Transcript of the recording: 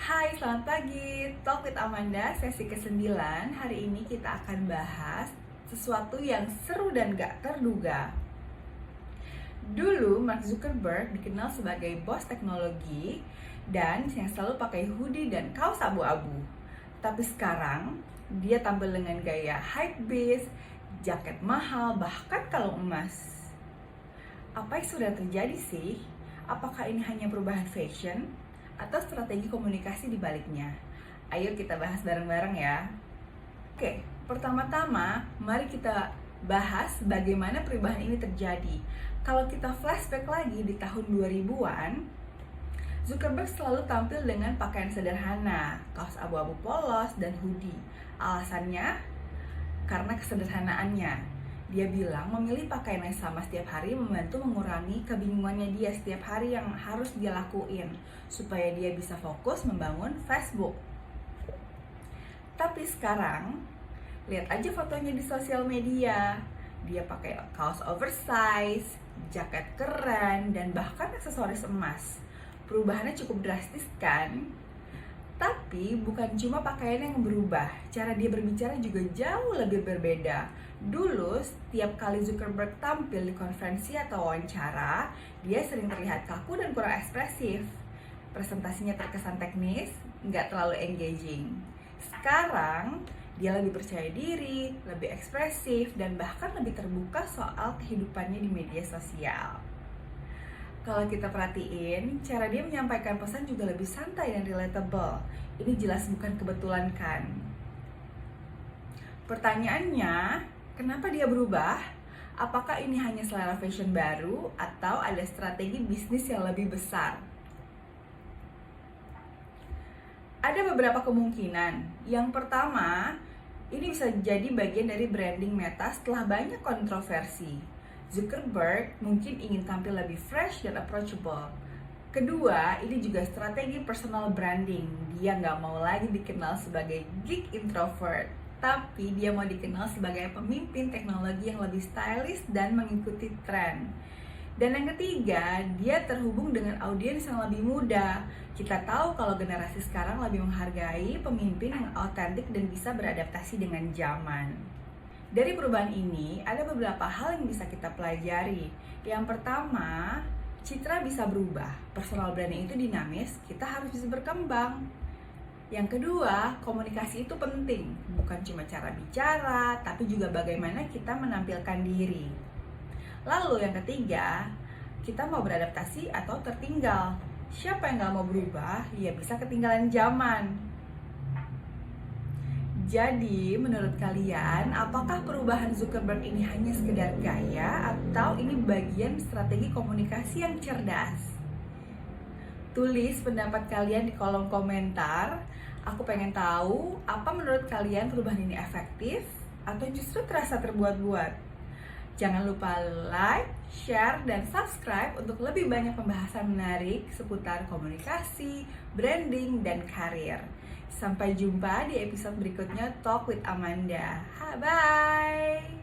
Hai, selamat pagi. Talk with Amanda, sesi ke-9. Hari ini kita akan bahas sesuatu yang seru dan gak terduga. Dulu, Mark Zuckerberg dikenal sebagai bos teknologi dan yang selalu pakai hoodie dan kaos abu-abu. Tapi sekarang, dia tampil dengan gaya hypebeast, jaket mahal, bahkan kalung emas. Apa yang sudah terjadi sih? Apakah ini hanya perubahan fashion atau strategi komunikasi di baliknya? Ayo kita bahas bareng-bareng ya. Oke, pertama-tama mari kita bahas bagaimana perubahan ini terjadi. Kalau kita flashback lagi di tahun 2000-an, Zuckerberg selalu tampil dengan pakaian sederhana, kaos abu-abu polos dan hoodie. Alasannya karena kesederhanaannya. Dia bilang memilih pakaian yang sama setiap hari membantu mengurangi kebingungannya dia setiap hari yang harus dia lakuin supaya dia bisa fokus membangun Facebook. Tapi sekarang, lihat aja fotonya di sosial media. Dia pakai kaos oversize, jaket keren, dan bahkan aksesoris emas. Perubahannya cukup drastis kan? Tapi bukan cuma pakaian yang berubah, cara dia berbicara juga jauh lebih berbeda. Dulu, setiap kali Zuckerberg tampil di konferensi atau wawancara, dia sering terlihat kaku dan kurang ekspresif. Presentasinya terkesan teknis, nggak terlalu engaging. Sekarang, dia lebih percaya diri, lebih ekspresif, dan bahkan lebih terbuka soal kehidupannya di media sosial. Kalau kita perhatiin, cara dia menyampaikan pesan juga lebih santai dan relatable. Ini jelas bukan kebetulan kan? Pertanyaannya, kenapa dia berubah? Apakah ini hanya selera fashion baru atau ada strategi bisnis yang lebih besar? Ada beberapa kemungkinan. Yang pertama, ini bisa jadi bagian dari branding Meta setelah banyak kontroversi. Zuckerberg mungkin ingin tampil lebih fresh dan approachable. Kedua, ini juga strategi personal branding. Dia nggak mau lagi dikenal sebagai geek introvert, tapi dia mau dikenal sebagai pemimpin teknologi yang lebih stylish dan mengikuti tren. Dan yang ketiga, dia terhubung dengan audiens yang lebih muda. Kita tahu kalau generasi sekarang lebih menghargai pemimpin yang autentik dan bisa beradaptasi dengan zaman. Dari perubahan ini, ada beberapa hal yang bisa kita pelajari. Yang pertama, citra bisa berubah. Personal branding itu dinamis, kita harus bisa berkembang. Yang kedua, komunikasi itu penting. Bukan cuma cara bicara, tapi juga bagaimana kita menampilkan diri. Lalu yang ketiga, kita mau beradaptasi atau tertinggal. Siapa yang gak mau berubah, ya bisa ketinggalan zaman. Jadi, menurut kalian, apakah perubahan Zuckerberg ini hanya sekedar gaya atau ini bagian strategi komunikasi yang cerdas? Tulis pendapat kalian di kolom komentar. Aku pengen tahu, apa menurut kalian perubahan ini efektif atau justru terasa terbuat-buat? Jangan lupa like, share, dan subscribe untuk lebih banyak pembahasan menarik seputar komunikasi, branding, dan karir. Sampai jumpa di episode berikutnya Talk with Amanda. Bye!